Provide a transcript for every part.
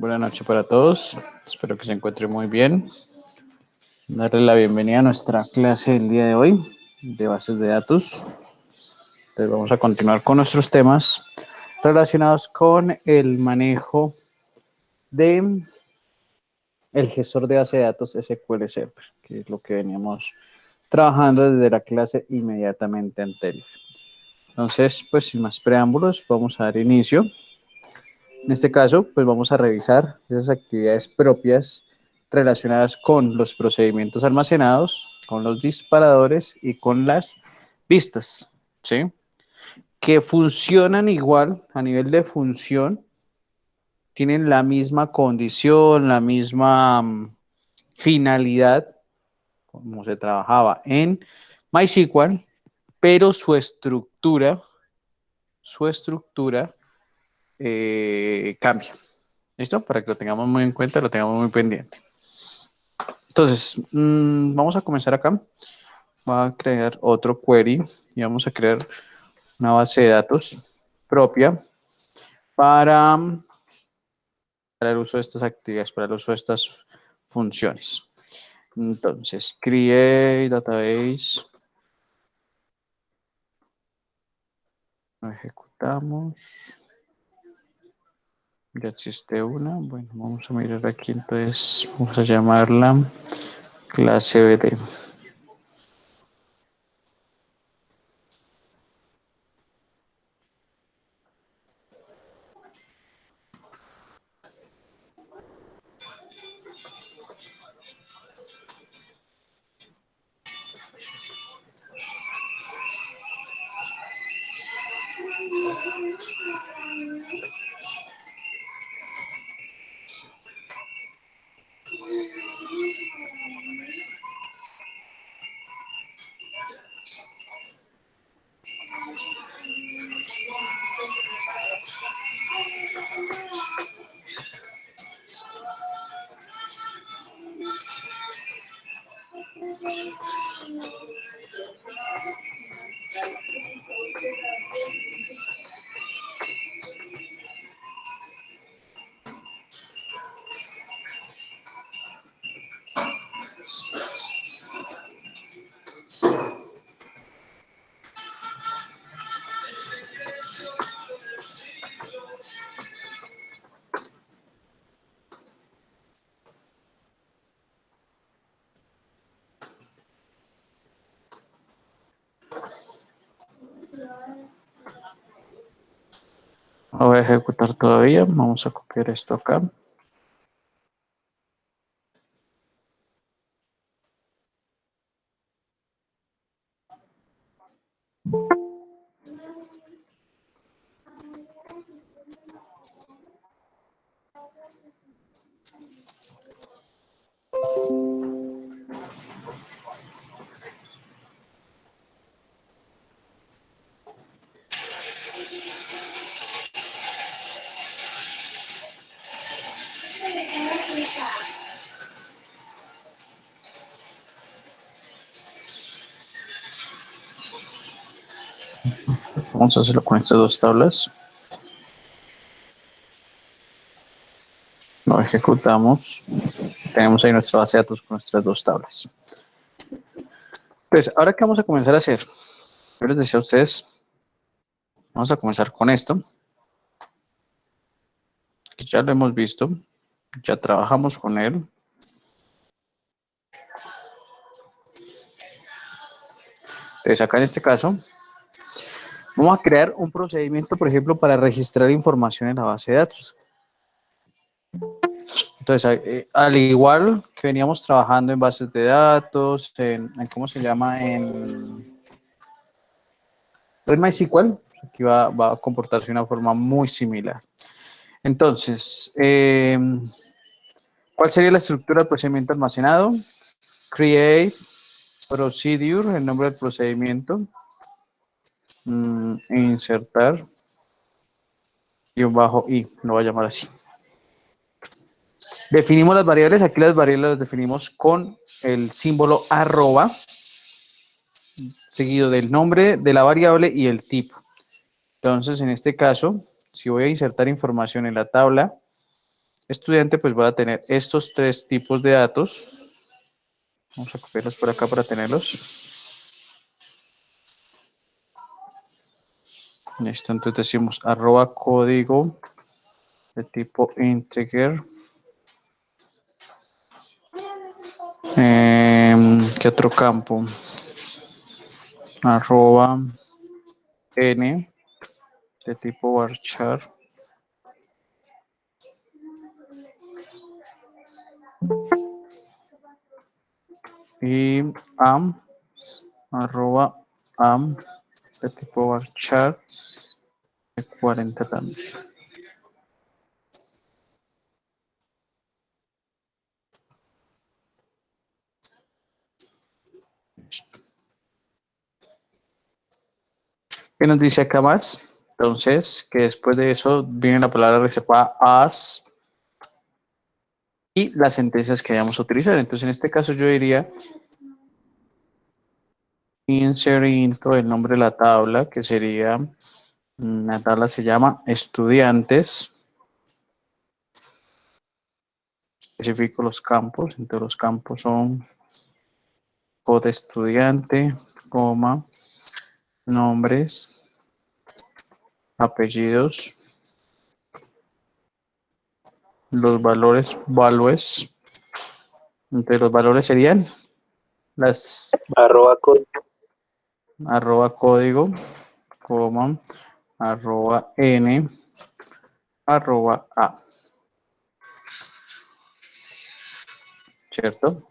Buenas noches para todos. Espero que se encuentren muy bien. Darle la bienvenida a nuestra clase del día de hoy de bases de datos. Entonces vamos a continuar con nuestros temas relacionados con el manejo de el gestor de base de datos SQL Server, que es lo que veníamos trabajando desde la clase inmediatamente anterior. Entonces, pues sin más preámbulos, vamos a dar inicio. En este caso, pues vamos a revisar esas actividades propias relacionadas con los procedimientos almacenados, con los disparadores y con las vistas, ¿sí? Que funcionan igual a nivel de función, tienen la misma condición, la misma finalidad, como se trabajaba en MySQL, pero su estructura cambia. ¿Listo? Para que lo tengamos muy en cuenta, lo tengamos muy pendiente. Entonces, vamos a comenzar acá. Voy a crear otro query y vamos a crear una base de datos propia para el uso de estas actividades, para el uso de estas funciones. Entonces, create database. Lo ejecutamos. Ya existe una. Bueno, vamos a mirar aquí. Entonces, vamos a llamarla clase BD. Lo voy a ejecutar todavía. Vamos a copiar esto acá. Vamos a hacerlo con estas dos tablas. Lo ejecutamos. Tenemos ahí nuestra base de datos con nuestras dos tablas. Pues, ahora que vamos a comenzar a hacer, yo les decía a ustedes, vamos a comenzar con esto, que ya lo hemos visto, ya trabajamos con él. Entonces, acá en este caso, vamos a crear un procedimiento, por ejemplo, para registrar información en la base de datos. Entonces, al igual que veníamos trabajando en bases de datos, en ¿cómo se llama? En MySQL, aquí va a comportarse de una forma muy similar. Entonces, ¿cuál sería la estructura del procedimiento almacenado? Create, procedure, el nombre del procedimiento. Insertar, _i, lo voy a llamar así. Definimos las variables, aquí las variables las definimos con el símbolo arroba, seguido del nombre de la variable y el tipo. Entonces, en este caso, si voy a insertar información en la tabla estudiante, pues va a tener estos tres tipos de datos. Vamos a copiarlos por acá para tenerlos. Listo, entonces decimos arroba código de tipo integer. ¿Qué otro campo? Arroba n de tipo varchar. Y arroba de tipo varchar de 40 también. ¿Qué nos dice acá más? Entonces, que después de eso viene la palabra reservada as y las sentencias que vayamos a utilizar. Entonces, en este caso yo diría insert into el nombre de la tabla, que sería, la tabla se llama estudiantes, especifico los campos, entonces los campos son code estudiante, coma, nombres, apellidos, los valores, values, entonces los valores serían las arroba código, coma, arroba n, arroba a, ¿cierto?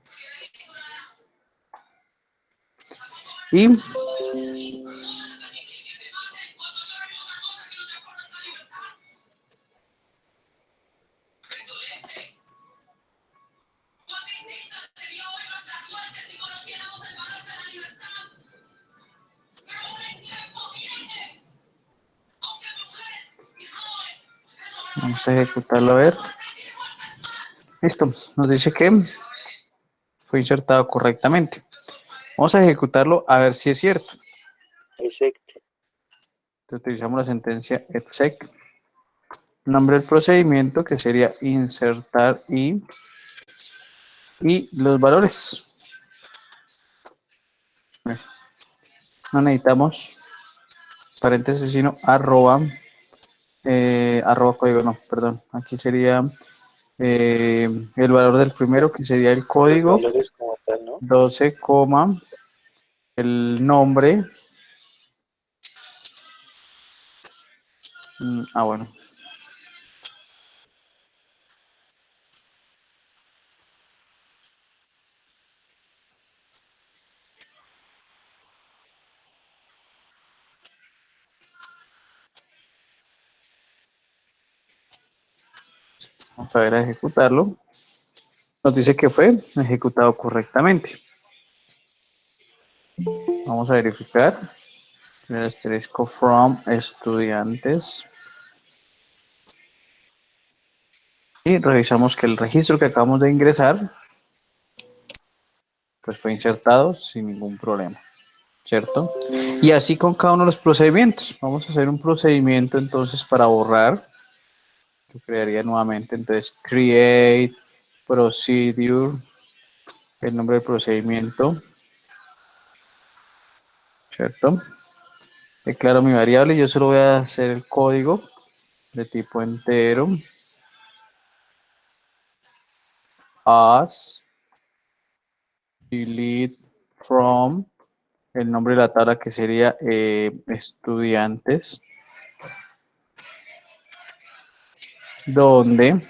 Y vamos a ejecutarlo a ver. Listo, nos dice que fue insertado correctamente. Vamos a ejecutarlo a ver si es cierto. Entonces, utilizamos la sentencia exec, nombre del procedimiento que sería insertar y los valores. No necesitamos paréntesis, sino arroba, arroba código, no, perdón. Aquí sería el valor del primero, que sería el código, 12, el nombre. Bueno. Vamos a ver a ejecutarlo. Nos dice que fue ejecutado correctamente. Vamos a verificar. El asterisco from estudiantes. Y revisamos que el registro que acabamos de ingresar pues fue insertado sin ningún problema, ¿cierto? Y así con cada uno de los procedimientos. Vamos a hacer un procedimiento entonces para borrar. Lo crearía nuevamente. Entonces, create procedure, el nombre del procedimiento, ¿cierto? Declaro mi variable, yo solo voy a hacer el código de tipo entero, as, delete from, el nombre de la tabla que sería estudiantes, donde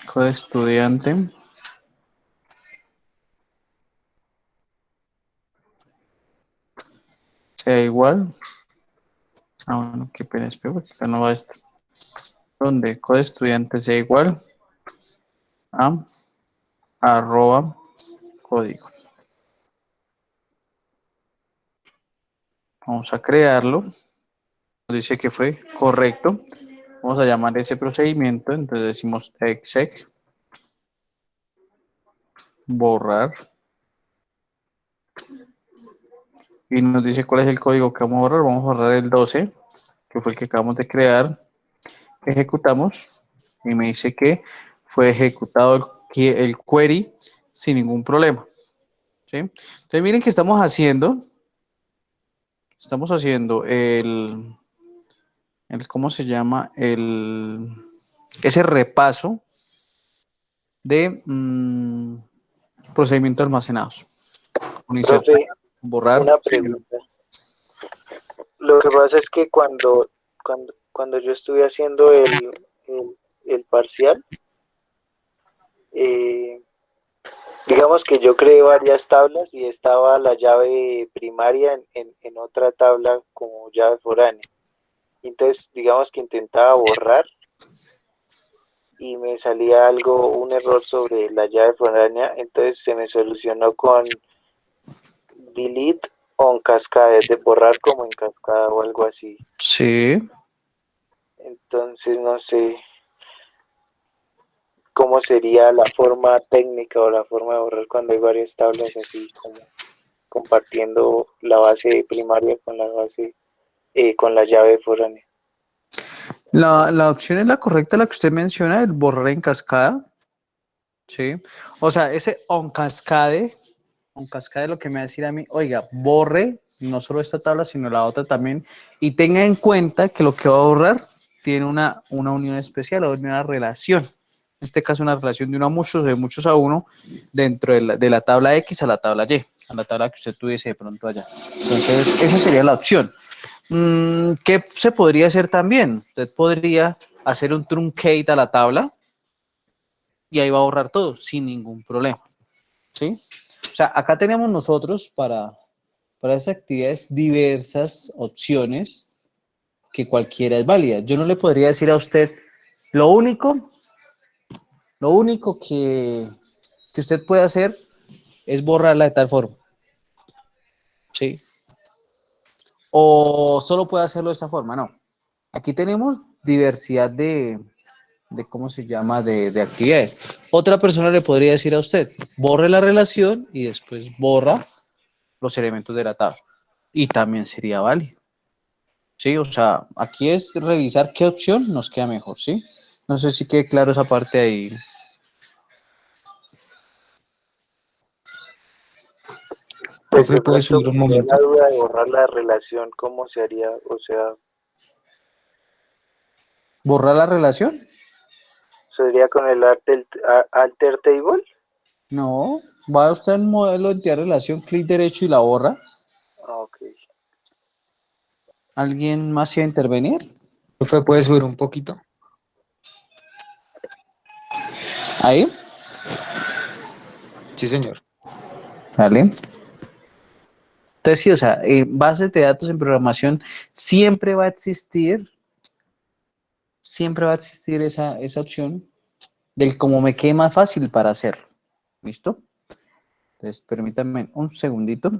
code estudiante sea igual, bueno, qué pena, espero, porque acá no va esto, donde code estudiante sea igual a arroba código. Vamos a crearlo. Nos dice que fue correcto. Vamos a llamar ese procedimiento. Entonces decimos exec, borrar. y nos dice cuál es el código que vamos a borrar. Vamos a borrar el 12, que fue el que acabamos de crear. Ejecutamos y me dice que fue ejecutado el query sin ningún problema. ¿Sí? Entonces miren que estamos haciendo ¿cómo se llama? Ese repaso de procedimientos almacenados. Con insertar, Profe, borrar. una Sí. pregunta. Lo que pasa es que cuando yo estuve haciendo el parcial, eh, digamos que yo creé varias tablas y estaba la llave primaria en otra tabla como llave foránea. Entonces, digamos que intentaba borrar y me salía un error sobre la llave foránea, entonces se me solucionó con delete on cascade, de borrar como en cascada o algo así. Sí. Entonces, no sé cómo sería la forma técnica o la forma de borrar cuando hay varias tablas así como compartiendo la base primaria con la base, con la llave foránea. La opción es la correcta, la que usted menciona, el borrar en cascada. Sí. O sea, ese on cascade lo que me va a decir a mí, oiga, borre no solo esta tabla, sino la otra también, y tenga en cuenta que lo que va a borrar tiene una unión especial o una relación. En este caso, una relación de 1 a muchos, de muchos a uno, dentro de la tabla X a la tabla Y, a la tabla que usted tuviese de pronto allá. Entonces, esa sería la opción. ¿Qué se podría hacer también? Usted podría hacer un truncate a la tabla y ahí va a borrar todo sin ningún problema. ¿Sí? O sea, acá tenemos nosotros para esas actividades diversas opciones que cualquiera es válida. Yo no le podría decir a usted lo único, lo único que usted puede hacer es borrarla de tal forma. ¿Sí? O solo puede hacerlo de esta forma, no. Aquí tenemos diversidad de ¿cómo se llama? De actividades. Otra persona le podría decir a usted, borre la relación y después borra los elementos de la tabla. Y también sería válido. Sí, o sea, aquí es revisar qué opción nos queda mejor, ¿sí? No sé si quede claro esa parte ahí. Pues Profe, de ¿puede pronto subir un me queda momento? la duda de borrar la relación, ¿cómo se haría? O sea, ¿Borrar la relación? ¿sería con el alter table? No, va usted en modelo de entidad relación, clic derecho y la borra. Ah, ok. ¿Alguien más iba a intervenir? Profe, ¿puede subir un poquito? Ahí, Sí, señor. dale. Entonces sí, o sea, en bases de datos en programación siempre va a existir esa opción del cómo me quede más fácil para hacerlo. ¿Listo? Entonces, permítanme un segundito.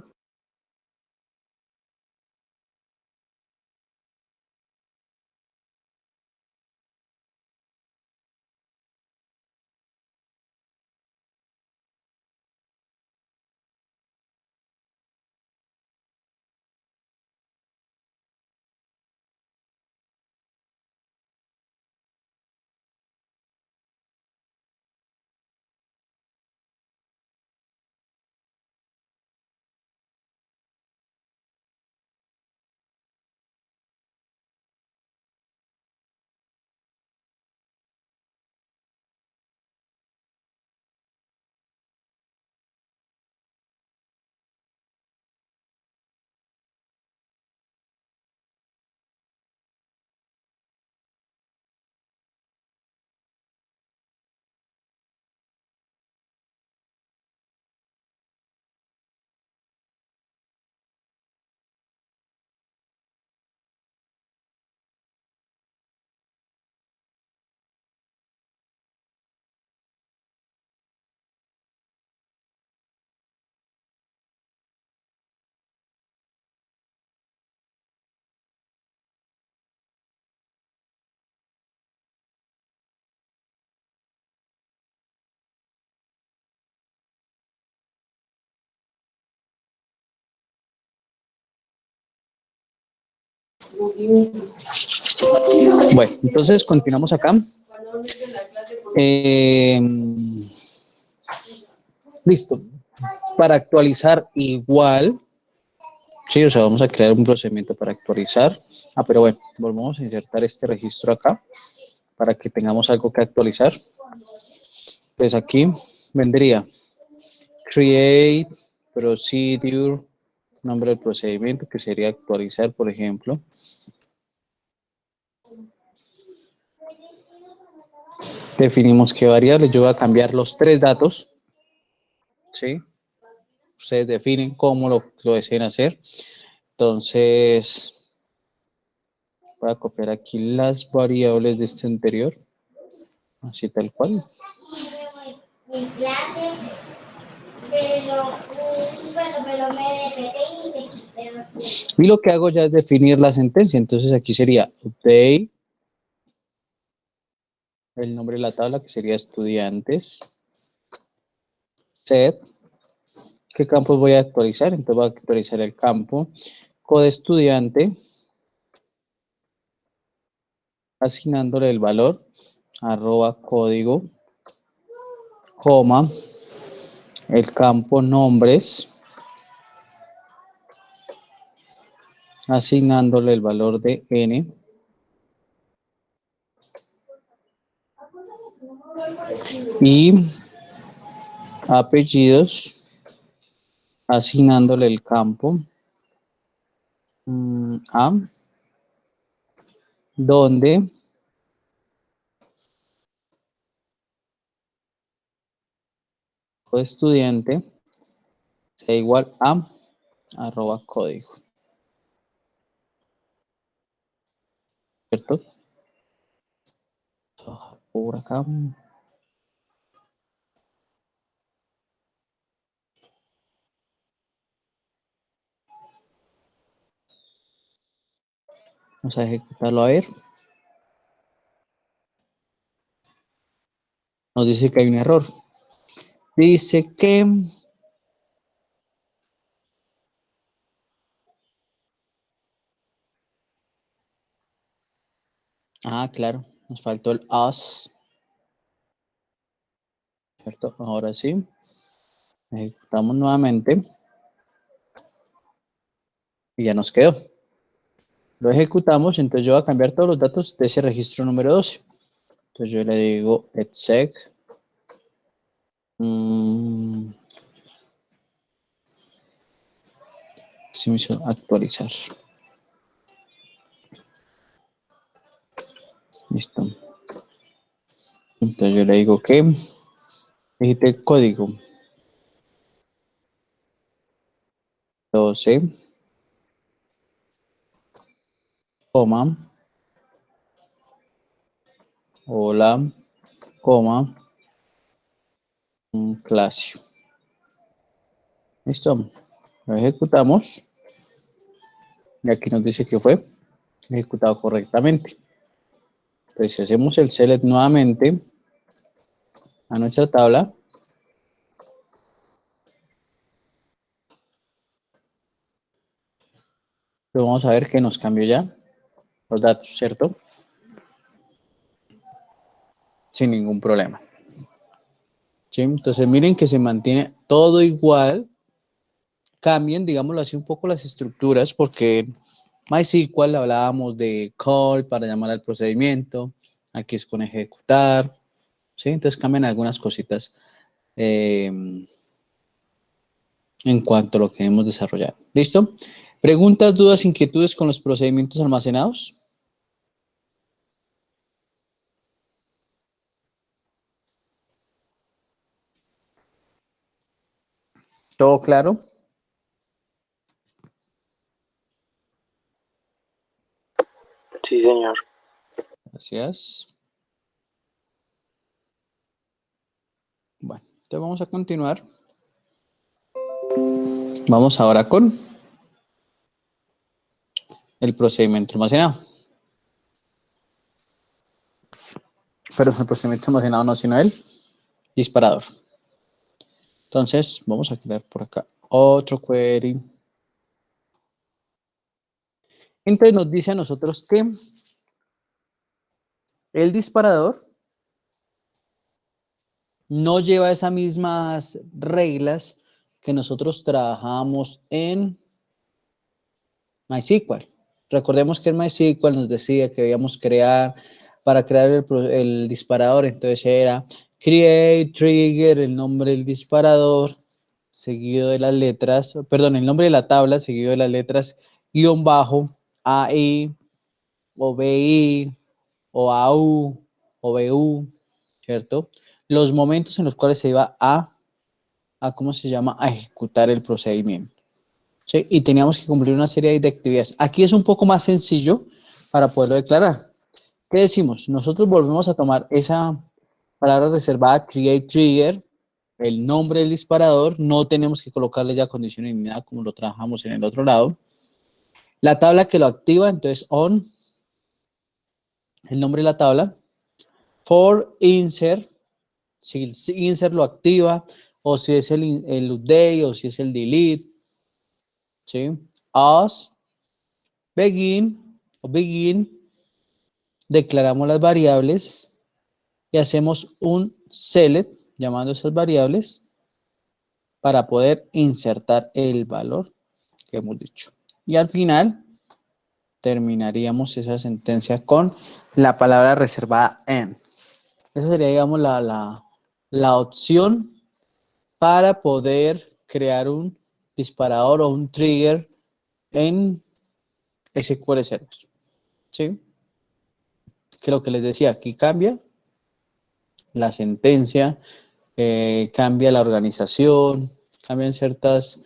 Bueno, entonces continuamos acá. Eh, listo. Para actualizar igual, sí, o sea, vamos a crear un procedimiento para actualizar. Pero bueno, volvemos a insertar este registro acá para que tengamos algo que actualizar. Entonces aquí vendría create procedure, nombre del procedimiento que sería actualizar, por ejemplo. Definimos qué variables. Yo voy a cambiar los 3 datos, ¿sí? Ustedes definen cómo lo deseen hacer. Entonces, voy a copiar aquí las variables de este anterior, así tal cual. Mi clase, pero me despeté y me quité los pies. Y lo que hago ya es definir la sentencia. Entonces aquí sería update, el nombre de la tabla que sería estudiantes, set, ¿qué campos voy a actualizar? Entonces voy a actualizar el campo code estudiante, asignándole el valor, @código, coma, el campo nombres, asignándole el valor de n, y apellidos, asignándole el campo a, donde estudiante sea igual a @código, ¿cierto? Por acá. Vamos a ejecutarlo a ver. Nos dice que hay un error. Dice que claro, nos faltó el as, ¿cierto? Ahora sí. Ejecutamos nuevamente y ya nos quedó. Lo ejecutamos, entonces yo voy a cambiar todos los datos de ese registro número 12. Entonces yo le digo exec se me hizo actualizar. Listo. Entonces yo le digo que digite código 12, coma, hola, coma, clase. Listo. Lo ejecutamos y aquí nos dice que fue ejecutado correctamente. Entonces si hacemos el select nuevamente a nuestra tabla, pues vamos a ver que nos cambió ya los datos, ¿cierto? Sin ningún problema. ¿Sí? Entonces miren que se mantiene todo igual. Cambien, digámoslo así, un poco las estructuras, porque MySQL hablábamos de call para llamar al procedimiento, aquí es con ejecutar, ¿sí? Entonces cambian algunas cositas en cuanto a lo que hemos desarrollado. ¿Listo? ¿Preguntas, dudas, inquietudes con los procedimientos almacenados? ¿Todo claro? Sí, señor. Gracias. Bueno, entonces vamos a continuar. Vamos ahora con el procedimiento almacenado. Pero el procedimiento almacenado no, sino el disparador. Entonces, vamos a crear por acá otro query. Entonces nos dice a nosotros que el disparador no lleva esas mismas reglas que nosotros trabajamos en MySQL. Recordemos que en MySQL nos decía que debíamos crear, para crear el disparador, entonces era create trigger, el nombre del disparador, seguido de las letras, perdón, el nombre de la tabla, seguido de las letras, guión bajo, AI, o BI, o AU, o BU, ¿cierto? Los momentos en los cuales se iba a ¿cómo se llama? A ejecutar el procedimiento. ¿Sí? Y teníamos que cumplir una serie de actividades. Aquí es un poco más sencillo para poderlo declarar. ¿Qué decimos? Nosotros volvemos a tomar esa palabra reservada, create trigger, el nombre del disparador, no tenemos que colocarle ya condiciones ni nada como lo trabajamos en el otro lado. La tabla que lo activa, entonces on, el nombre de la tabla. For insert, si el insert lo activa, o si es el update, o si es el delete. ¿Sí? As, begin, declaramos las variables y hacemos un select llamando esas variables para poder insertar el valor que hemos dicho. Y al final terminaríamos esa sentencia con la palabra reservada en. Esa sería, digamos, la opción para poder crear un disparador o un trigger en SQL Server. ¿Sí? Que lo que les decía, aquí cambia la sentencia, cambia la organización, cambian ciertas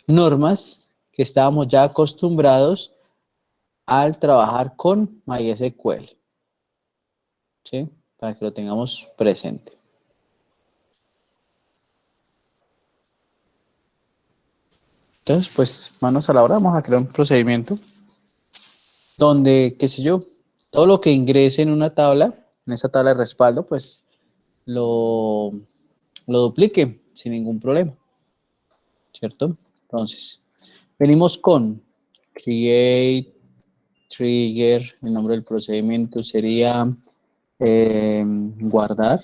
normas que estábamos ya acostumbrados al trabajar con MySQL, ¿sí? Para que lo tengamos presente. Entonces, pues, manos a la obra, vamos a crear un procedimiento donde, qué sé yo, todo lo que ingrese en una tabla, en esa tabla de respaldo, pues, lo duplique sin ningún problema, ¿cierto? Entonces, venimos con create trigger, el nombre del procedimiento sería guardar.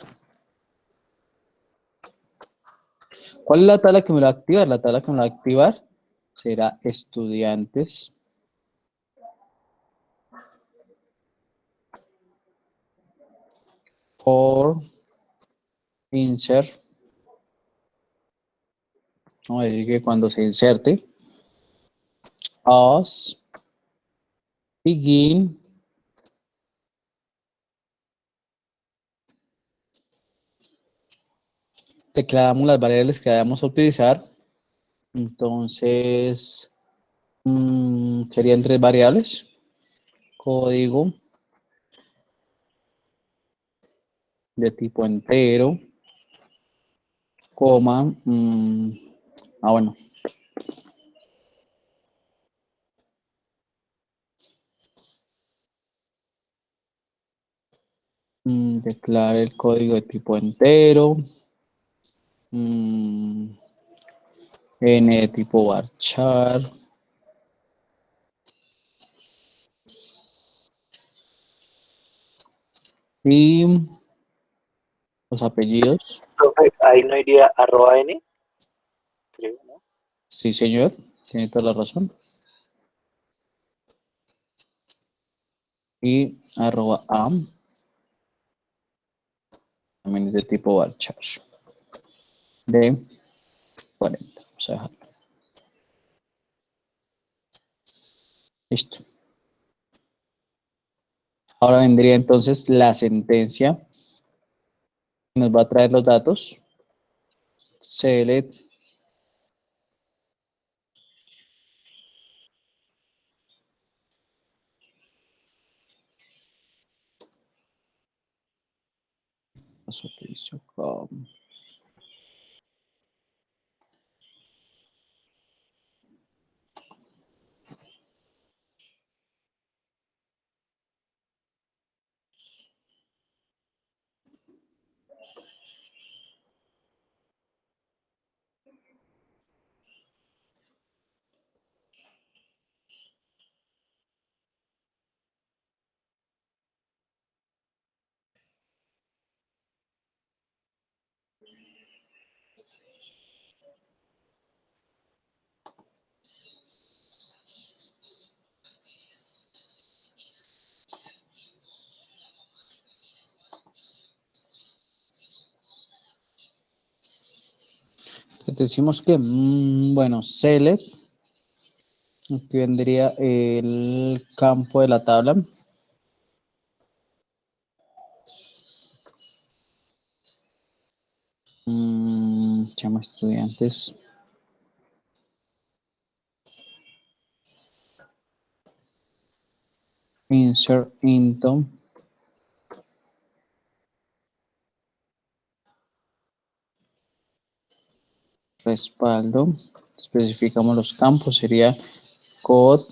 ¿Cuál es la tabla que me va a activar? La tabla que me va a activar será estudiantes. For insert. Vamos a decir que cuando se inserte. As. Begin. Declaramos las variables que vamos a utilizar. Entonces, serían 3 variables. Código de tipo entero, coma, bueno, declare el código de tipo entero, n de tipo varchar, y los apellidos. Profe, ahí no iría @n, creo, ¿no? Sí, señor, tiene toda la razón. Y @am también es de tipo varchar. De 40. Vamos a dejarlo. Listo. Ahora vendría entonces la sentencia. Nos va a traer los datos. Select. Decimos que, bueno, select, aquí vendría el campo de la tabla. Se llama estudiantes. Insert into. Respaldo. Especificamos los campos. Sería code.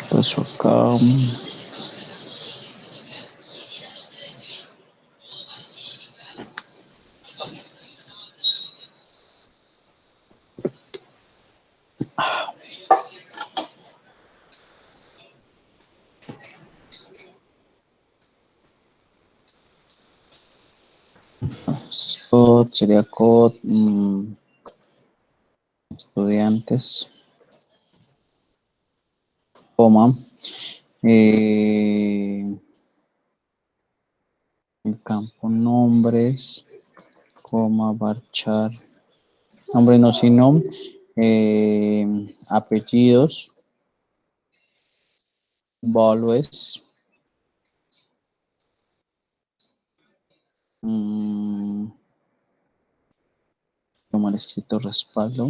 Pues acá. Code sería code. Estudiantes. Coma. El campo nombres. Coma, varchar. Nombre no sino. Apellidos. Values. Tomar escrito respaldo.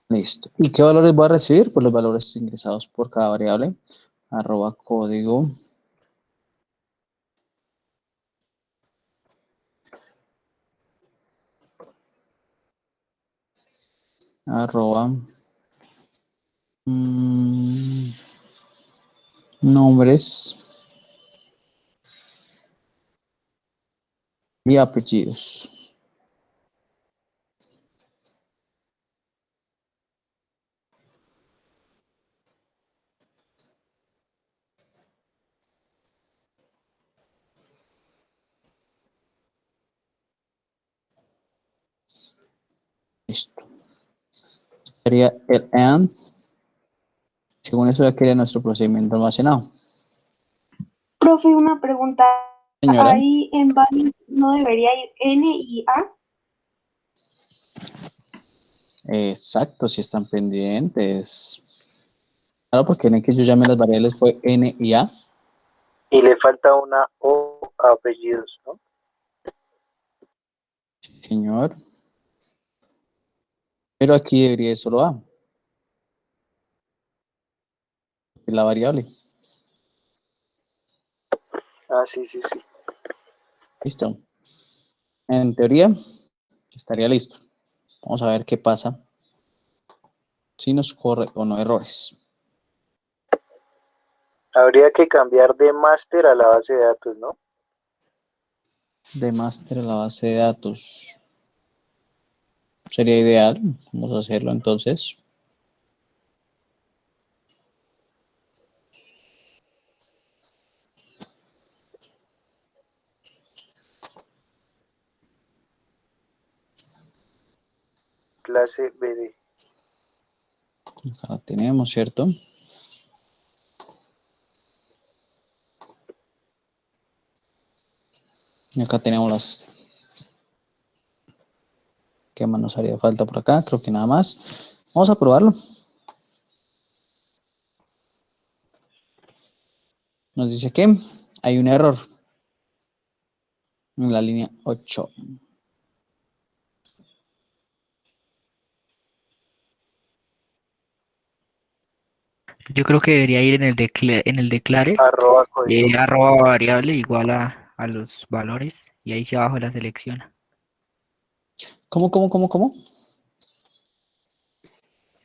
Listo. ¿Y qué valores va a recibir? Pues los valores ingresados por cada variable. Arroba código. Arroba. Nombres. Y apellidos. Listo. Sería el AND. Según eso ya quería nuestro procedimiento almacenado. Profe, una pregunta. Señora. Ahí en varios no debería ir N y A. Exacto, si están pendientes. Claro, porque en el que yo llamé las variables fue N y A. Y le falta una O a apellidos, ¿no? Señor. Pero aquí debería ir solo A. La variable. Ah, sí, sí, sí. Listo. En teoría, estaría listo. Vamos a ver qué pasa. Si nos corre o no errores. Habría que cambiar de máster a la base de datos, ¿no? De máster a la base de datos. Sería ideal. Vamos a hacerlo entonces. Clase BD. Acá la tenemos, ¿cierto? Y acá tenemos las. ¿Qué más nos haría falta por acá? Creo que nada más. Vamos a probarlo. Nos dice que hay un error en la línea 8. Yo creo que debería ir en el declare, Arroba código. arroba variable igual a los valores y ahí sí abajo la selecciona. ¿Cómo?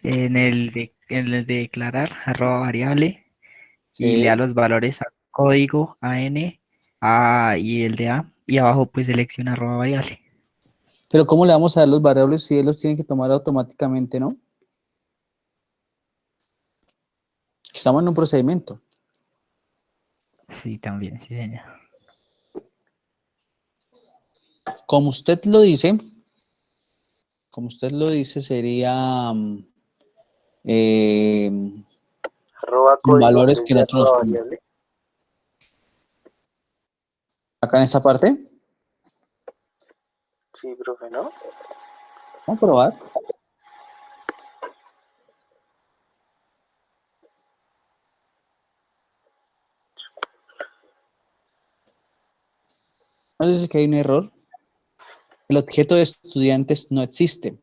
En el de declarar arroba variable y le da Sí. los valores a código, a n, a y el de a y abajo pues selecciona arroba variable. Pero ¿cómo le vamos a dar los variables si él los tiene que tomar automáticamente, no? Estamos en un procedimiento. Sí, también, sí, señor. Como usted lo dice, sería eh, Arroba código en valores vez que de nosotros arroba nos ponemos. variable. Acá en esta parte, Sí, profe, ¿no? vamos a probar. Nos dice que hay un error. El objeto de estudiantes no existe.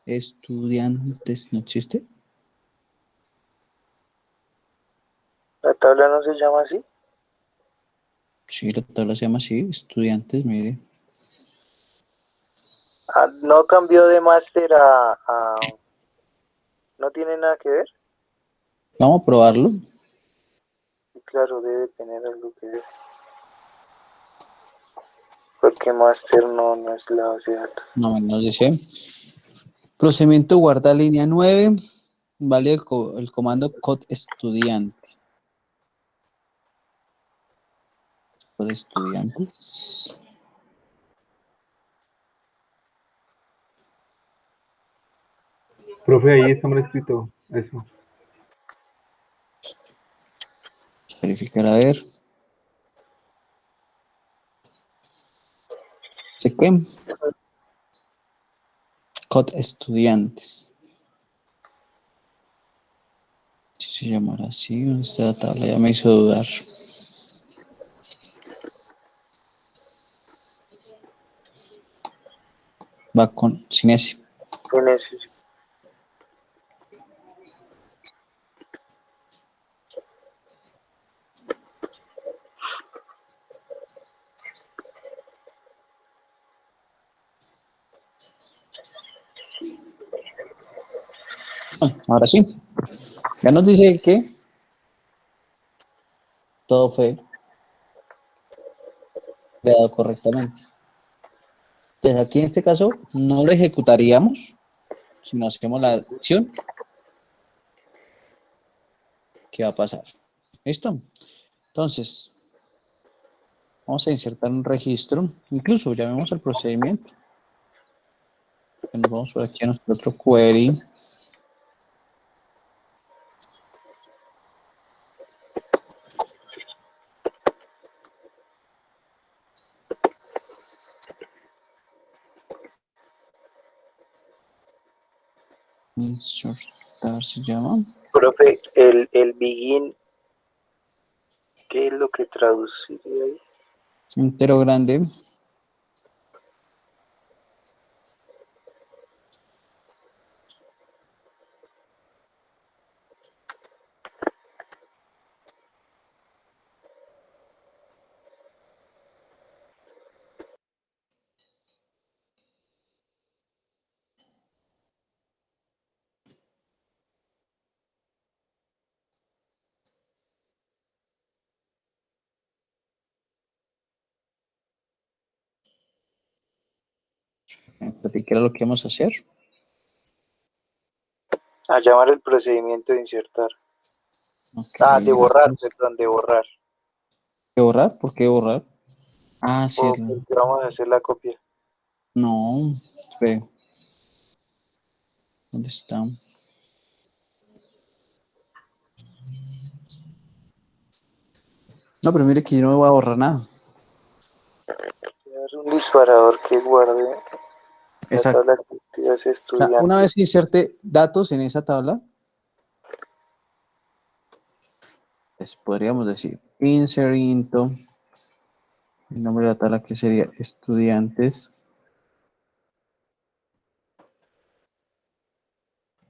Estudiantes no existe. La tabla no se llama así. Sí, la tabla se llama así, estudiantes, mire. Ah, no cambió de máster a... ¿No tiene nada que ver? Vamos a probarlo. Sí, claro, debe tener algo que ver. Porque máster no es la base de datos. No, nos dice. Procedimiento guardar línea 9. Vale el comando code estudiante. Code estudiantes. Profe, ahí está mal escrito eso. Verificar a ver. ¿Se qué? Code estudiantes. Si se llamará así, ¿dónde está la tabla? Ya me hizo dudar. Va con sin ese. Tiene eso. Ahora sí. Ya nos dice que todo fue creado correctamente. Entonces aquí en este caso no lo ejecutaríamos, sino hacemos la acción. ¿Qué va a pasar? ¿Listo? Entonces, vamos a insertar un registro. Incluso llamemos al procedimiento. Nos vamos por aquí a nuestro otro query. Insertar se llama. Profe, el begin, ¿qué es lo que traduciría ahí? Entero grande. ¿Qué era lo que vamos a hacer? A llamar el procedimiento de insertar. Ok, Ah, de borrar, gracias. perdón, de borrar. ¿Qué borrar? ¿Por qué borrar? Ah, O cierto. porque vamos a hacer la copia. No, espere. ¿Dónde está? No, pero mire que yo no voy a borrar nada. Es un disparador que guarde la Exacto. tabla de actividades O sea, una estudiantes. vez inserte datos en esa tabla, pues podríamos decir insert into, el nombre de la tabla que sería estudiantes,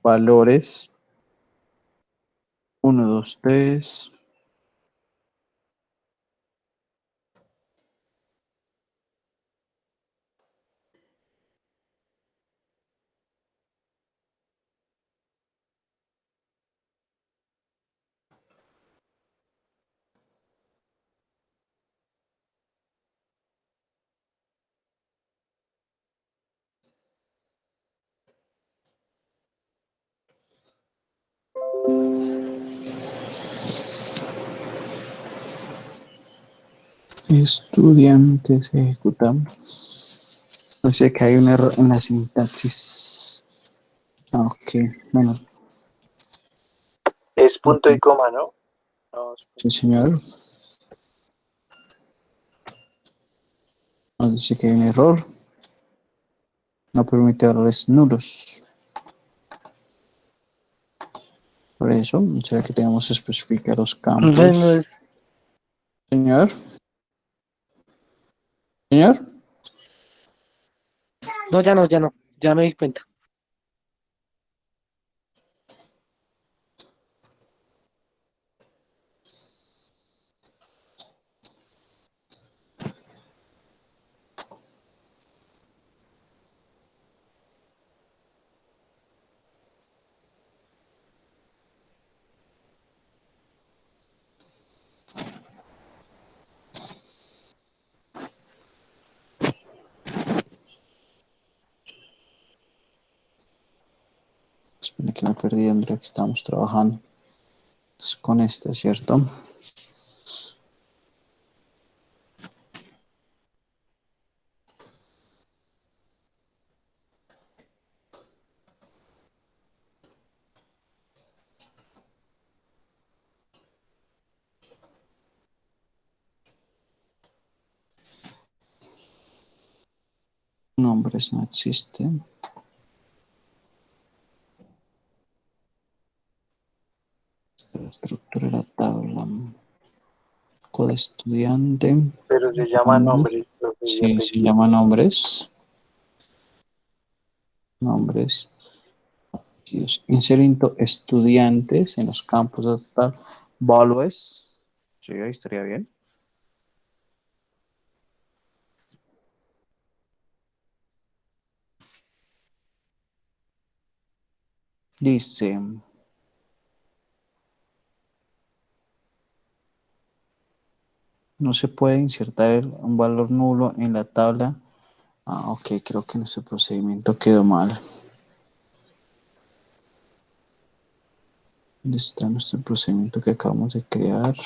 valores, 1, 2, 3. Estudiantes ejecutan. O sea que hay un error en la sintaxis. Ah, ok, bueno, Es punto y coma, ¿no? No, sí, señor. Nos dice que hay un error. No permite errores nulos. Por eso, será que tenemos que especificar los Entonces no campos. es, Señor, señor. no, ya no, ya me di cuenta. Espera que me perdí donde que estamos trabajando. Es con este, ¿cierto? Nombres no existen. La estructura de la tabla. Code estudiante. pero se llama Nombres. nombres, profe, y Sí, se apellido. llama nombres. Nombres. Inseriendo estudiantes en los campos de total values. Sí, ahí estaría bien. Dice, no se puede insertar un valor nulo en la tabla. Ah, ok, creo que nuestro procedimiento quedó mal. ¿Dónde está nuestro procedimiento que acabamos de crear?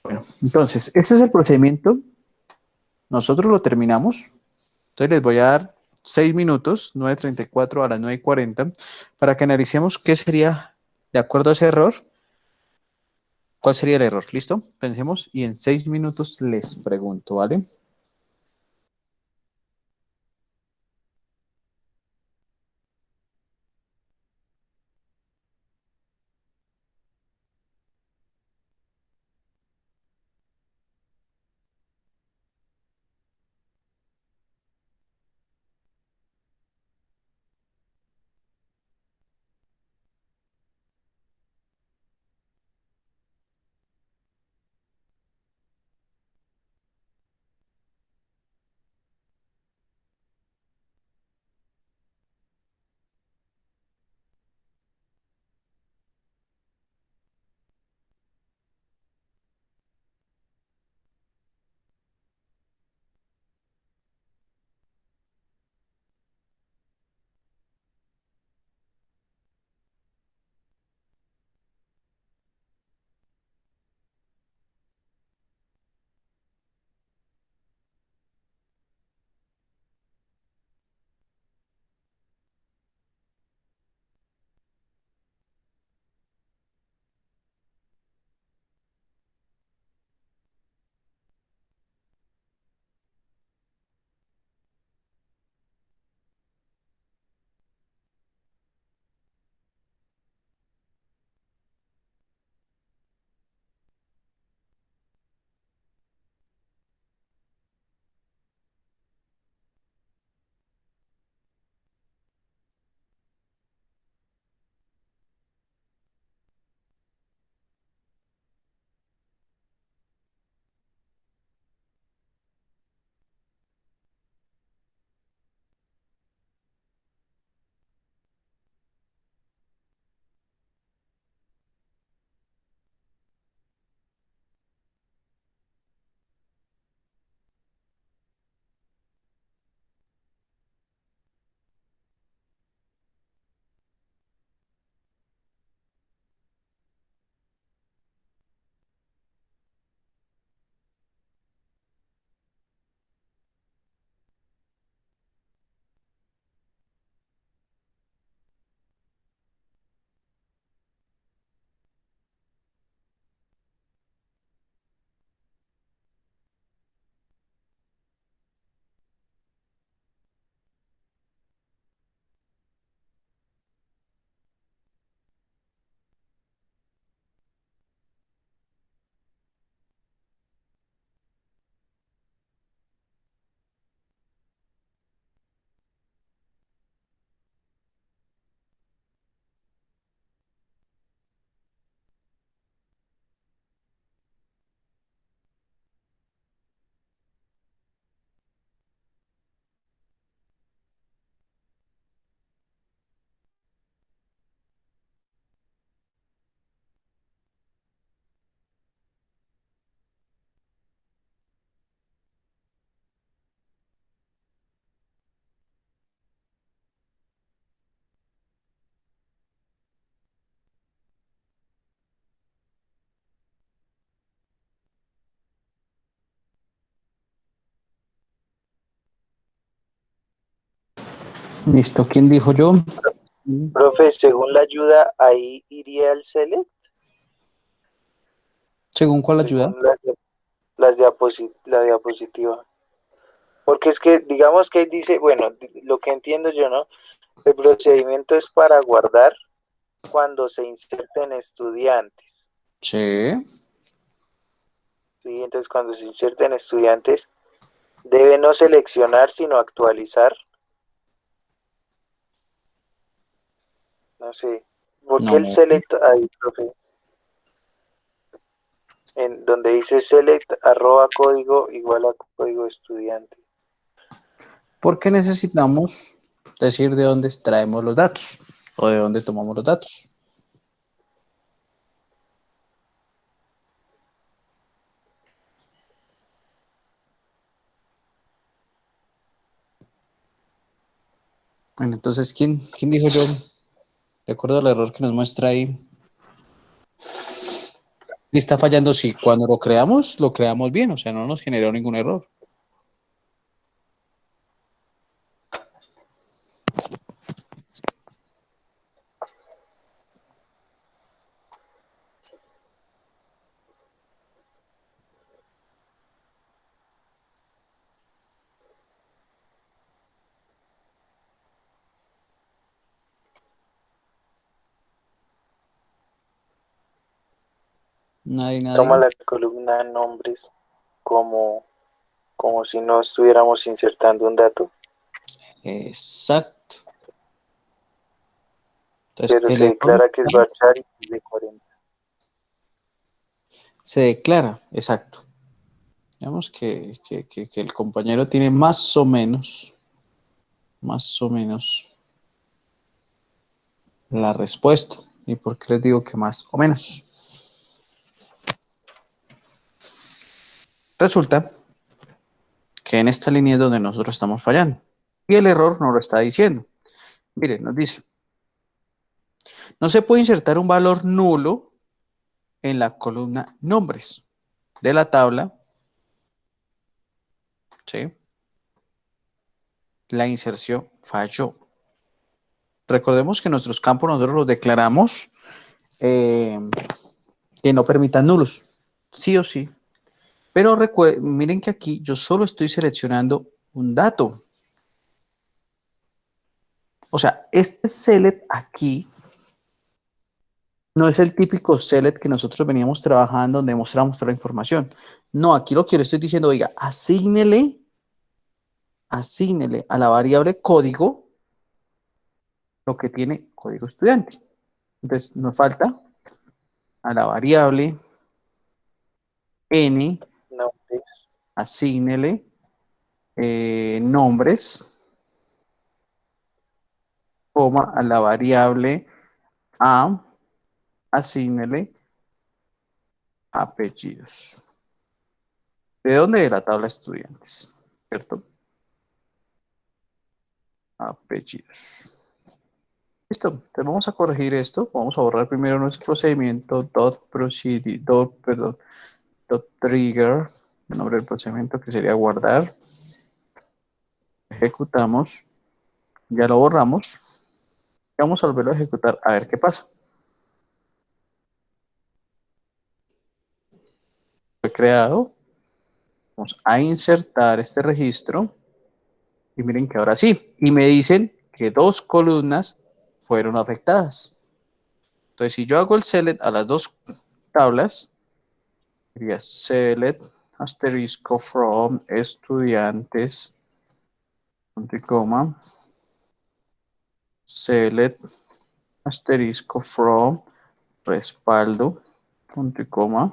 Bueno, entonces, ese es el procedimiento. Nosotros lo terminamos. Entonces les voy a dar 6 minutos, 9:34 a las 9:40, para que analicemos qué sería, de acuerdo a ese error, cuál sería el error. ¿Listo? Pensemos y en 6 minutos les pregunto, ¿vale? Listo, ¿quién dijo yo? Profe, según la ayuda, ahí iría el select, ¿Según cuál ayuda? según la diapositiva. Porque es que, digamos que ahí dice, bueno, lo que entiendo yo, ¿no? El procedimiento es para guardar cuando se inserten estudiantes. Sí. ¿Sí? Entonces, cuando se inserten estudiantes, debe no seleccionar, sino actualizar. No sé. ¿Por qué el No. select ahí, profe? En donde dice select arroba código igual a código estudiante. Porque necesitamos decir de dónde extraemos los datos o de dónde tomamos los datos. Bueno, entonces, ¿quién dijo yo? De acuerdo al error que nos muestra ahí. Y está fallando si cuando lo creamos bien, o sea, no nos generó ningún error. Toma Nadie. la columna nombres como, como si no estuviéramos insertando un dato, Exacto. Entonces, pero el se error declara que es varchar y de 40. se declara, exacto. Digamos que el compañero tiene más o menos la respuesta. ¿Y por qué les digo que más o menos? Resulta que en esta línea es donde nosotros estamos fallando. Y el error nos lo está diciendo. Miren, nos dice, no se puede insertar un valor nulo en la columna nombres de la tabla, ¿sí? La inserción falló. Recordemos que nuestros campos nosotros los declaramos que no permitan nulos, sí o sí. Pero miren que aquí yo solo estoy seleccionando un dato. O sea, este select aquí no es el típico select que nosotros veníamos trabajando donde mostramos toda la información. No, aquí lo que le estoy diciendo, oiga, asígnele a la variable código lo que tiene código estudiante. Entonces, nos falta a la variable n, Nombres, asígnele nombres, coma, a la variable a, asígnele apellidos. ¿De dónde? De la tabla estudiantes, ¿cierto? Apellidos. Listo, entonces vamos a corregir esto. Vamos a borrar primero nuestro procedimiento dot trigger, el nombre del procedimiento que sería guardar. Ejecutamos, ya lo borramos. Vamos a volverlo a ejecutar a ver qué pasa. Fue creado. Vamos a insertar este registro. Y miren que ahora sí. Y me dicen que dos columnas fueron afectadas. Entonces, si yo hago el select a las dos tablas, sería select asterisco from estudiantes, punto y coma, select asterisco from respaldo, punto y coma.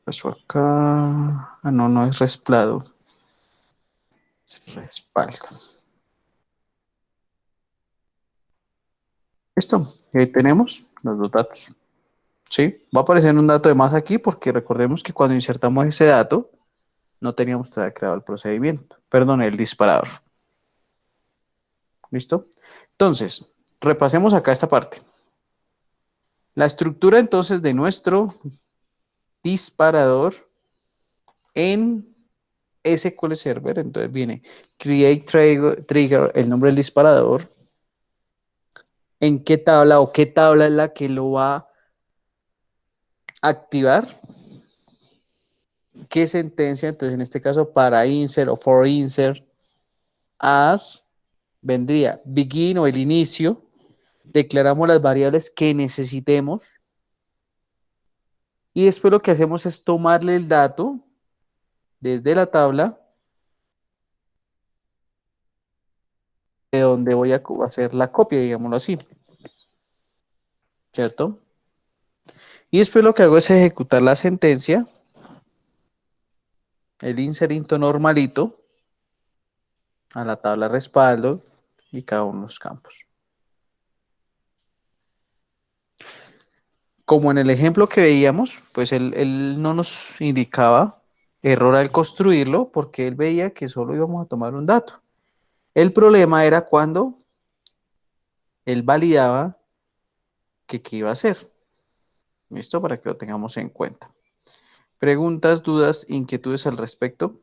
Eso acá. Ah, no, no es respaldo. Es respaldo. Listo. Y ahí tenemos los dos datos. ¿Sí? Va a aparecer un dato de más aquí porque recordemos que cuando insertamos ese dato no teníamos todavía creado el procedimiento. Perdón, el disparador. ¿Listo? Entonces, repasemos acá esta parte. La estructura entonces de nuestro disparador en SQL Server, entonces viene create trigger, el nombre del disparador, en qué tabla o qué tabla es la que lo va a activar, qué sentencia, entonces en este caso para insert o for insert, as, vendría begin o el inicio, declaramos las variables que necesitemos y después lo que hacemos es tomarle el dato desde la tabla de donde voy a hacer la copia, digámoslo así, ¿cierto? Y después lo que hago es ejecutar la sentencia, el insert into normalito, a la tabla respaldo y cada uno de los campos. Como en el ejemplo que veíamos, pues él no nos indicaba error al construirlo porque él veía que solo íbamos a tomar un dato. El problema era cuando él validaba que qué iba a hacer. ¿Listo? Para que lo tengamos en cuenta. ¿Preguntas, dudas, inquietudes al respecto?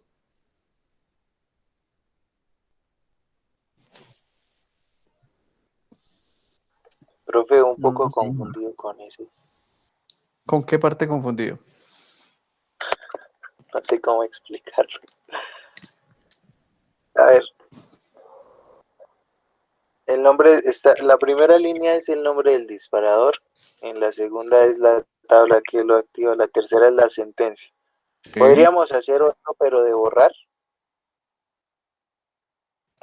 Profe, un No, poco sí. confundido con eso. ¿Con qué parte confundido? No sé cómo explicarlo. A ver, el nombre está, la primera línea es el nombre del disparador, en la segunda es la tabla que lo activa, la tercera es la sentencia. Sí. Podríamos hacer otro, pero de borrar.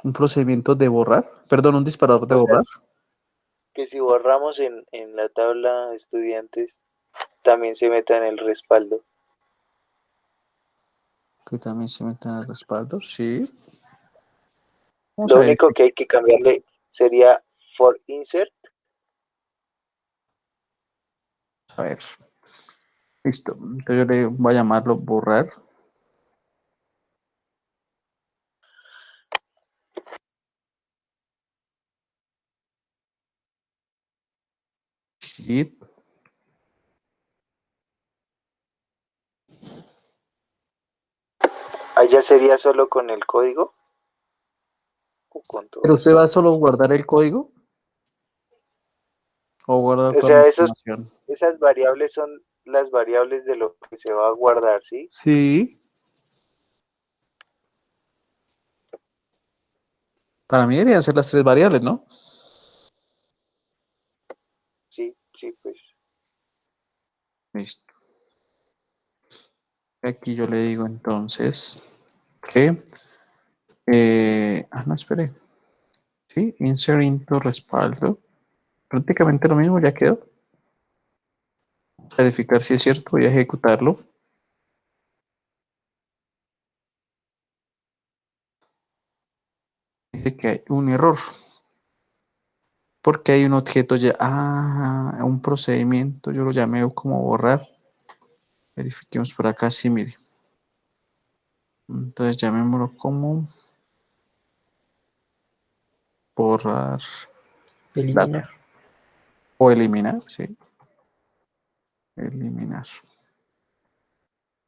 Un procedimiento de borrar, perdón, un disparador de O sea, borrar. que si borramos en la tabla estudiantes, también se meta en el respaldo. Que también se meta en el respaldo, sí. Vamos a Lo ver. único que hay que cambiarle sería for insert. A ver. Listo. Entonces yo le voy a llamarlo borrar. Y Allá sería solo con el código o con pero todo. usted va a solo guardar el código o guardar O toda la sea, información. esas variables son las variables de lo que se va a guardar, ¿sí? Sí. Para mí deberían ser las tres variables, ¿no? Sí, sí, pues. Listo. Aquí yo le digo entonces que. No, espere. Sí, insert into respaldo. Prácticamente lo mismo, ya quedó. Verificar si es cierto, voy a ejecutarlo. Dice que hay un error. Porque hay un objeto ya. Un procedimiento. Yo lo llamé como borrar. Verifiquemos por acá, sí, mire. Entonces llamémoslo como borrar dato. Eliminar. O eliminar, sí. Eliminar.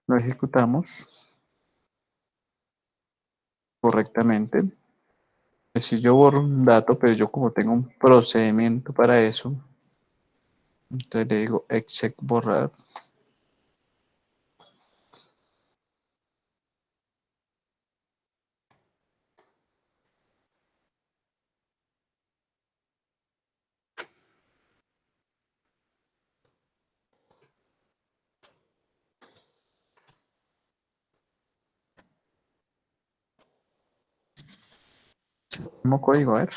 Lo ejecutamos correctamente. Si yo borro un dato, pero yo como tengo un procedimiento para eso, entonces le digo exec borrar. Mismo código, a ver.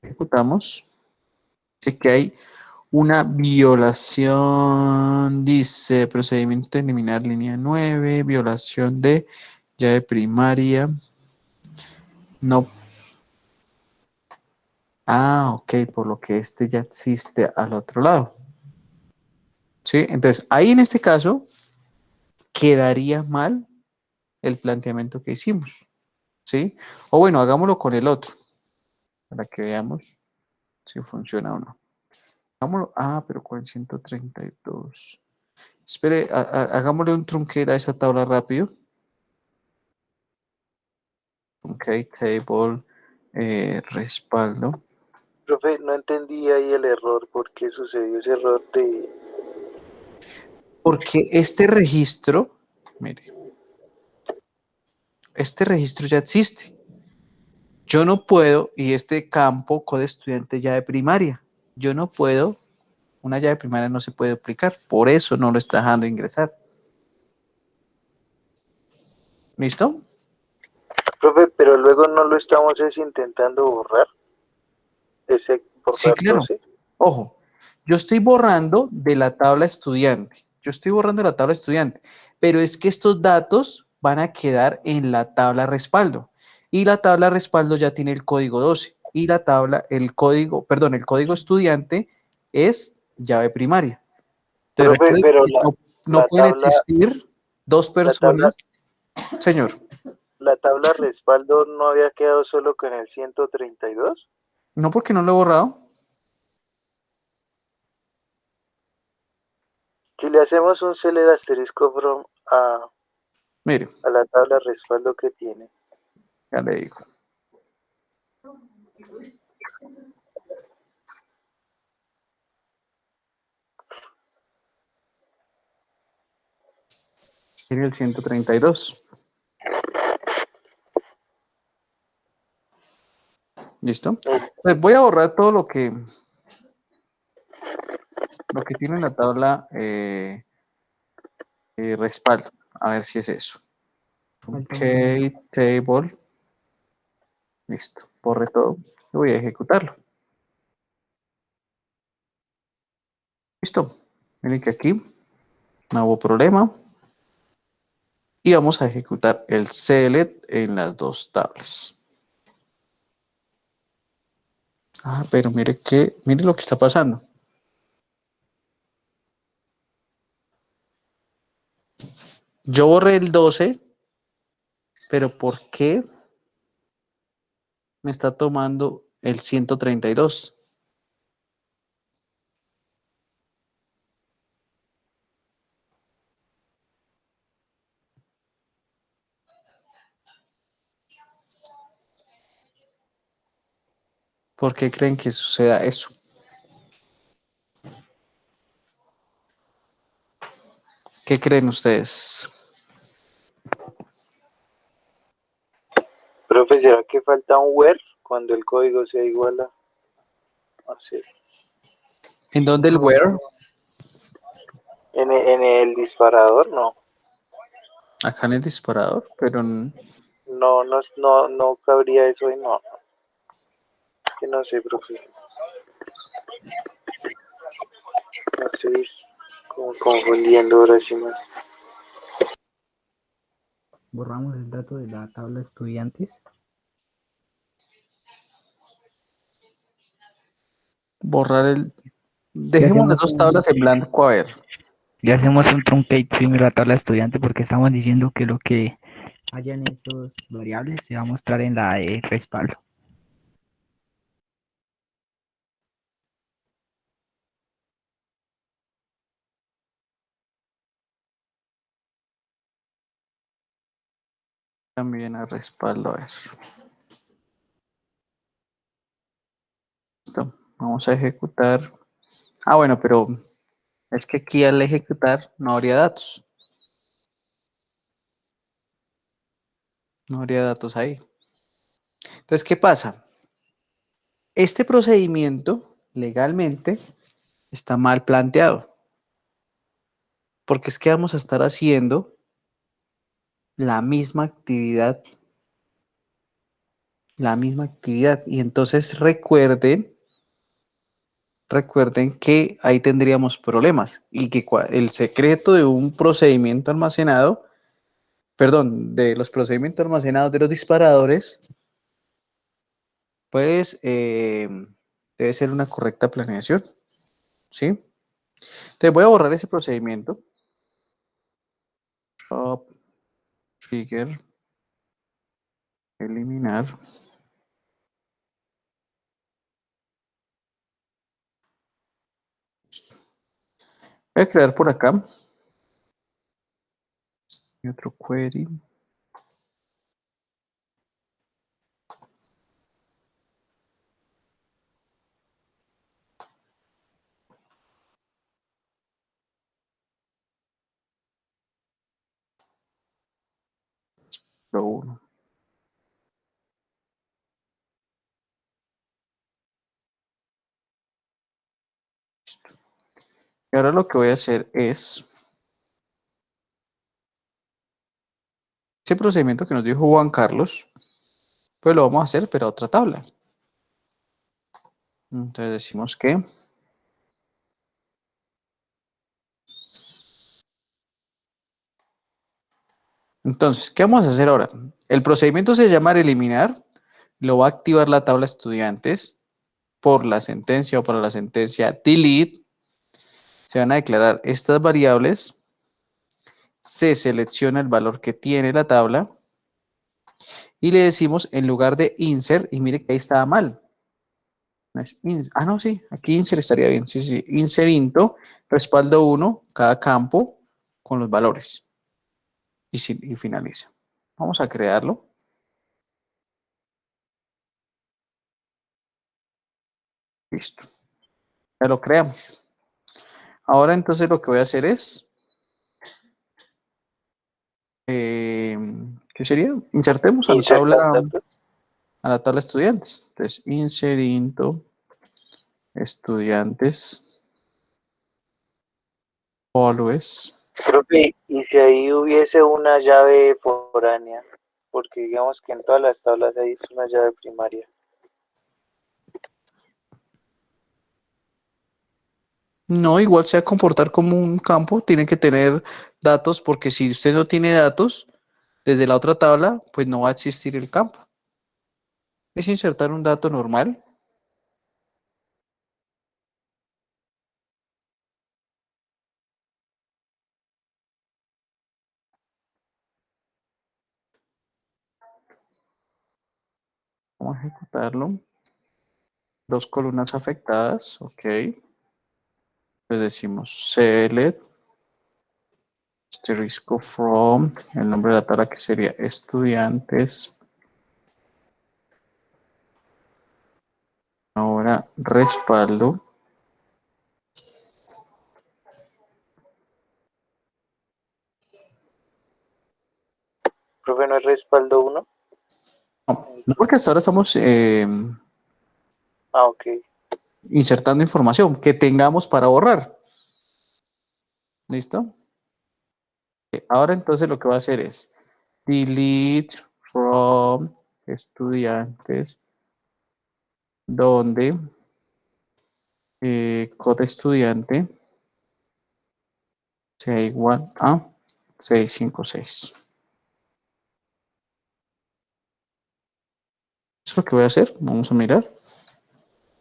Ejecutamos. Dice que hay una violación, dice procedimiento de eliminar línea 9, violación de llave primaria. No. Ok, por lo que este ya existe al otro lado. ¿Sí? Entonces, ahí en este caso quedaría mal el planteamiento que hicimos. ¿Sí? O bueno, hagámoslo con el otro, para que veamos si funciona o no. Hagámoslo, pero con el 132. Espere, hagámosle un trunquera a esa tabla rápido. Ok, table, respaldo. Profe, no entendí ahí el error, ¿por qué sucedió ese error de... Porque este registro, mire, este registro ya existe. Yo no puedo, y este campo, code estudiante llave primaria, yo no puedo, una llave primaria no se puede duplicar, por eso no lo está dejando ingresar. ¿Listo? Profe, pero luego no lo estamos intentando borrar, ese Sí, borrar claro. 12. Ojo, yo estoy borrando de la tabla estudiante. Yo estoy borrando de la tabla estudiante, pero es que estos datos van a quedar en la tabla respaldo. Y la tabla respaldo ya tiene el código 12. Y la tabla, el código, perdón, el código estudiante es llave primaria. Entonces Profe, recuerden pero que no la pueden tabla, existir dos la tabla, personas. Señor, la tabla respaldo no había quedado solo con el 132. no porque no lo he borrado. Si le hacemos un select asterisco from Mire, a la tabla respaldo que tiene. ya le digo. Tiene el 132. ¿Listo? Entonces voy a borrar todo lo que tiene en la tabla respaldo. A ver si es eso. Ok, Falta un- table. Listo. Borre todo. Y voy a ejecutarlo. Listo. Miren que aquí no hubo problema. Y vamos a ejecutar el select en las dos tablas. Ah, pero mire lo que está pasando. Yo borré el 12, pero ¿por qué me está tomando el 132? ¿Por qué creen que suceda eso? ¿Qué creen ustedes? Profe, ¿será que falta un where cuando el código sea igual a... No sé. ¿En dónde el where? En el disparador, no. Acá en el disparador, pero No cabría eso ahí, no. Que no sé, profe. No estoy como confundiendo ahora sí más. Borramos el dato de la tabla estudiantes. borrar el... Y Dejemos las hacemos dos tablas en blanco, a ver. y hacemos un truncate primero a tabla estudiante porque estamos diciendo que lo que haya en esos variables se va a mostrar en la de respaldo. También a respaldo, a ver. Listo. Vamos a ejecutar. Ah, bueno, pero es que aquí al ejecutar no habría datos. No habría datos ahí. Entonces, ¿qué pasa? Este procedimiento legalmente está mal planteado. Porque es que vamos a estar haciendo la misma actividad. La misma actividad. Y entonces recuerden que ahí tendríamos problemas y que el secreto de un procedimiento almacenado, perdón, de los procedimientos almacenados de los disparadores, pues debe ser una correcta planeación, ¿sí? Entonces voy a borrar ese procedimiento. Shop, trigger, eliminar. Voy a crear por acá y otro query. Lo uno. Y ahora lo que voy a hacer es ese procedimiento que nos dijo Juan Carlos, pues lo vamos a hacer, pero a otra tabla. Entonces decimos que entonces, ¿qué vamos a hacer ahora? El procedimiento se llama eliminar, lo va a activar la tabla estudiantes por la sentencia o para la sentencia delete. Se van a declarar estas variables, se selecciona el valor que tiene la tabla y le decimos en lugar de insert, y mire que ahí estaba mal. No es no, sí, aquí insert estaría bien. Sí, sí, insert into, respaldo 1, cada campo con los valores. Y finaliza. Vamos a crearlo. Listo. Ya lo creamos. Ahora entonces lo que voy a hacer es, ¿qué sería? Insertemos Insertar datos. a la tabla estudiantes. Entonces, insert into estudiantes always. Profe, y si ahí hubiese una llave foránea, porque digamos que en todas las tablas ahí es una llave primaria. No, igual se va a comportar como un campo, tiene que tener datos, porque si usted no tiene datos, desde la otra tabla, pues no va a existir el campo. Es insertar un dato normal. Vamos a ejecutarlo. Dos columnas afectadas, ok. Le decimos select, asterisco from, el nombre de la tabla que sería estudiantes. Ahora respaldo. Profe, ¿no es respaldo 1? No, porque hasta ahora estamos Ok. insertando información que tengamos para borrar. ¿Listo? Ahora entonces lo que voy a hacer es delete from estudiantes, donde code estudiante sea igual a 656. Eso es lo que voy a hacer. Vamos a mirar.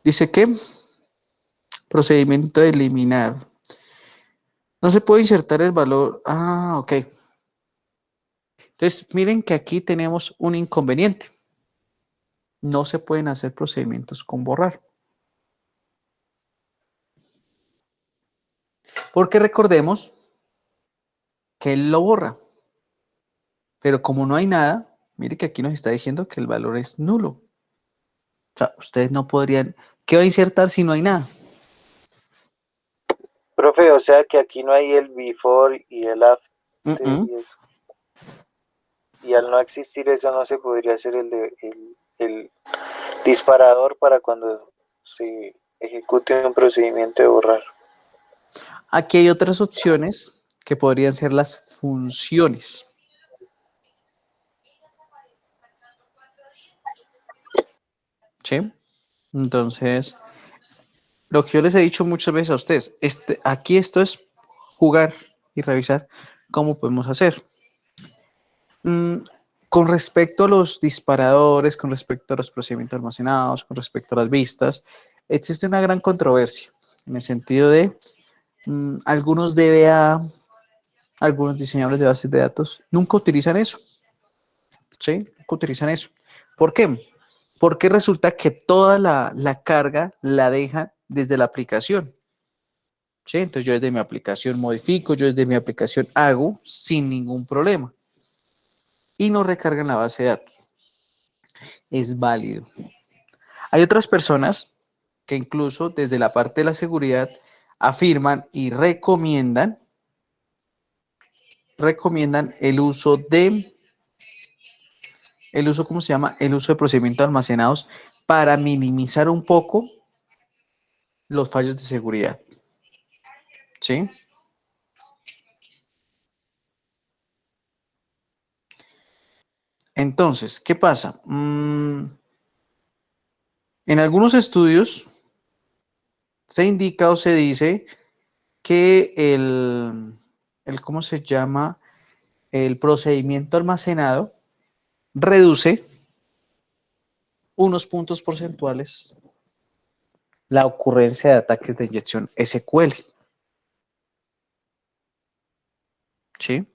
Dice que procedimiento de eliminar. No se puede insertar el valor. Ok. Entonces, miren que aquí tenemos un inconveniente. No se pueden hacer procedimientos con borrar. Porque recordemos que él lo borra. Pero como no hay nada, mire que aquí nos está diciendo que el valor es nulo. O sea, ustedes no podrían... ¿Qué va a insertar si no hay nada? Profe, o sea que aquí no hay el before y el after y eso. Y al no existir eso no se podría hacer el disparador para cuando se ejecute un procedimiento de borrar. Aquí hay otras opciones que podrían ser las funciones. ¿Sí? Entonces, lo que yo les he dicho muchas veces a ustedes, aquí esto es jugar y revisar cómo podemos hacer. Con respecto a los disparadores, con respecto a los procedimientos almacenados, con respecto a las vistas, existe una gran controversia en el sentido de algunos DBA, algunos diseñadores de bases de datos nunca utilizan eso. ¿Sí? Nunca utilizan eso. ¿Por qué? Porque resulta que toda la carga la deja desde la aplicación. ¿Sí? Entonces yo desde mi aplicación modifico, yo desde mi aplicación hago sin ningún problema. Y no recargan la base de datos. Es válido. Hay otras personas que incluso desde la parte de la seguridad afirman y recomiendan el uso de el uso, ¿cómo se llama? El uso de procedimientos almacenados para minimizar un poco los fallos de seguridad. ¿Sí? Entonces, ¿qué pasa? En algunos estudios se indica o se dice que ¿cómo se llama? El procedimiento almacenado reduce unos puntos porcentuales la ocurrencia de ataques de inyección SQL. ¿Sí?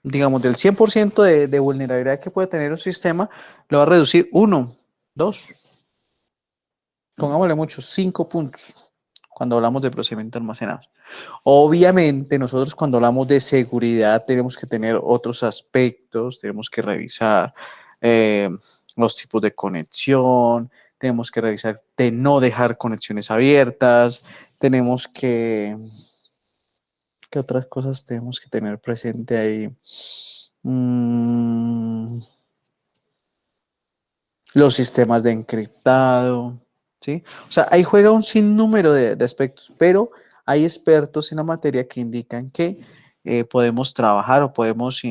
Digamos, del 100% de vulnerabilidad que puede tener un sistema, lo va a reducir 1, 2, pongámosle mucho, 5 puntos cuando hablamos de procedimientos almacenados. Obviamente, nosotros cuando hablamos de seguridad tenemos que tener otros aspectos, tenemos que revisar eh, los tipos de conexión, tenemos que revisar de no dejar conexiones abiertas, tenemos que... ¿Qué otras cosas tenemos que tener presente ahí? Los sistemas de encriptado, ¿sí? O sea, ahí juega un sinnúmero de aspectos, pero hay expertos en la materia que indican que podemos trabajar o podemos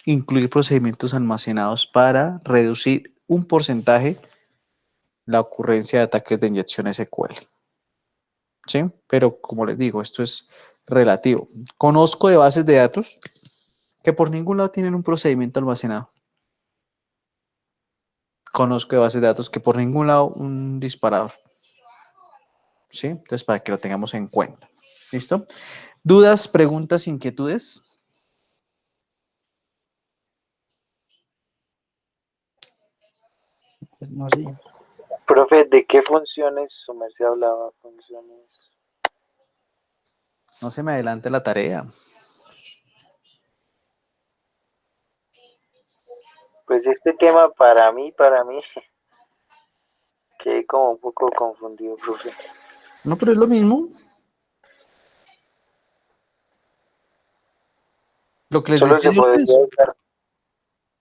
incluir procedimientos almacenados para reducir un porcentaje la ocurrencia de ataques de inyección SQL. ¿Sí? Pero como les digo, esto es relativo. Conozco de bases de datos que por ningún lado tienen un procedimiento almacenado. Conozco de bases de datos que por ningún lado un disparador. ¿Sí? Entonces, para que lo tengamos en cuenta. ¿Listo? ¿Dudas, preguntas, inquietudes? Pues no sé. Profe, ¿de qué funciones su merced hablaba? Funciones. No se me adelante la tarea. Pues este tema para mí, quedé como un poco confundido, profe. No, pero es lo mismo. Lo que les Solo decía se yo a podría ustedes. usar,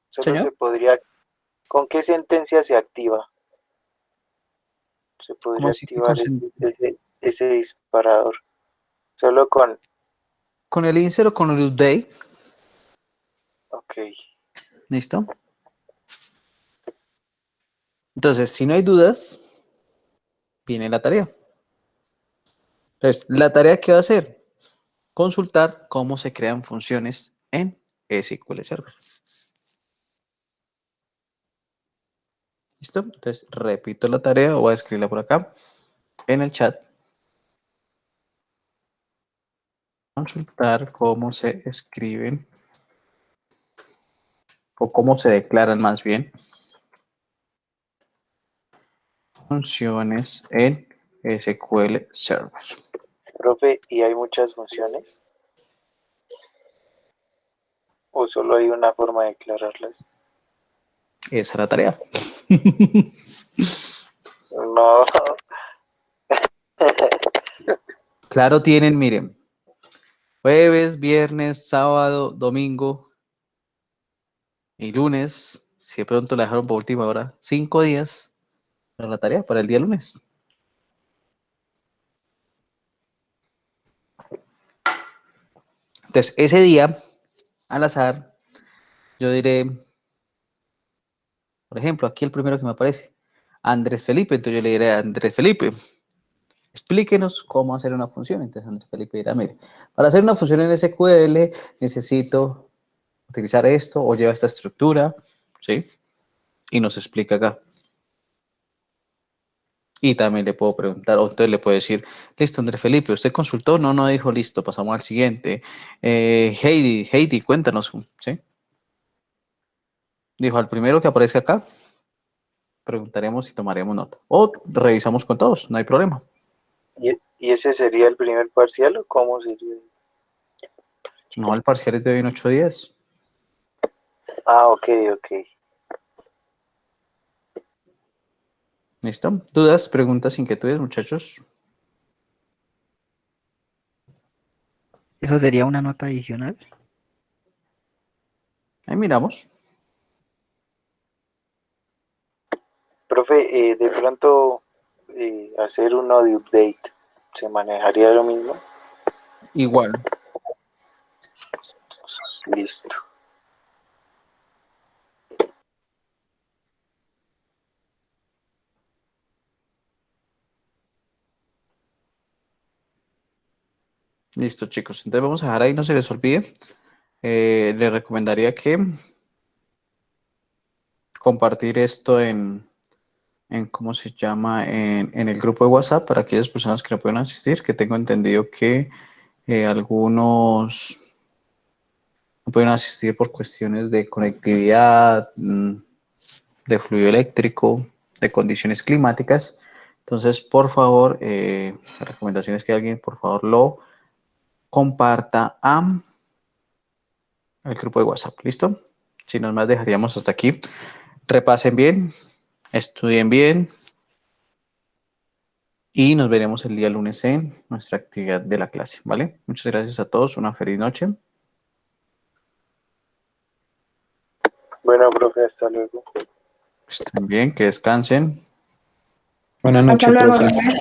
solo Señor, se podría, ¿con qué sentencia se activa? Se ¿cómo podría así que activar ese disparador. Solo con el insert o con el update? ok. ¿Listo? Entonces, si no hay dudas, viene la tarea. Entonces, ¿la tarea qué va a hacer? Consultar cómo se crean funciones en SQL Server. ¿Listo? Entonces, repito la tarea, voy a escribirla por acá en el chat. Consultar cómo se escriben o cómo se declaran más bien funciones en SQL Server. Profe, ¿y hay muchas funciones? ¿O solo hay una forma de declararlas? Esa es la tarea. No. Claro, tienen, miren, jueves, viernes, sábado, domingo y lunes. Si de pronto la dejaron por última hora, 5 días para la tarea, para el día lunes. Entonces, ese día, al azar, yo diré, por ejemplo, aquí el primero que me aparece, Andrés Felipe. Entonces yo le diré a Andrés Felipe, explíquenos cómo hacer una función. Entonces Andrés Felipe dirá, mire, para hacer una función en SQL necesito utilizar esto o lleva esta estructura, ¿sí? Y nos explica acá. Y también le puedo preguntar, o entonces le puedo decir, listo, Andrés Felipe, ¿usted consultó? No, no dijo, listo, pasamos al siguiente. Heidi, cuéntanos, ¿sí? Dijo, al primero que aparece acá, preguntaremos y tomaremos nota. O revisamos con todos, no hay problema. ¿Y ese sería el primer parcial o cómo sería? No, el parcial es de hoy en 8 días. Ah, ok, ok. ¿Listo? ¿Dudas, preguntas, inquietudes, muchachos? ¿Eso sería una nota adicional? Ahí miramos. Profe, de pronto hacer uno de update, ¿se manejaría lo mismo? Igual. Listo. Listo, chicos. Entonces vamos a dejar ahí, no se les olvide. Les recomendaría que compartir esto en ¿cómo se llama? En el grupo de WhatsApp para aquellas personas que no pueden asistir, que tengo entendido que algunos no pueden asistir por cuestiones de conectividad, de fluido eléctrico, de condiciones climáticas. Entonces, por favor, la recomendación es que alguien, por favor, lo comparta al grupo de WhatsApp. ¿Listo? Si no más, dejaríamos hasta aquí. Repasen bien, estudien bien y nos veremos el día lunes en nuestra actividad de la clase, ¿vale? Muchas gracias a todos, una feliz noche. Bueno, profe, hasta luego. Estén bien, que descansen. Buenas Hasta noches, luego, profe. profe.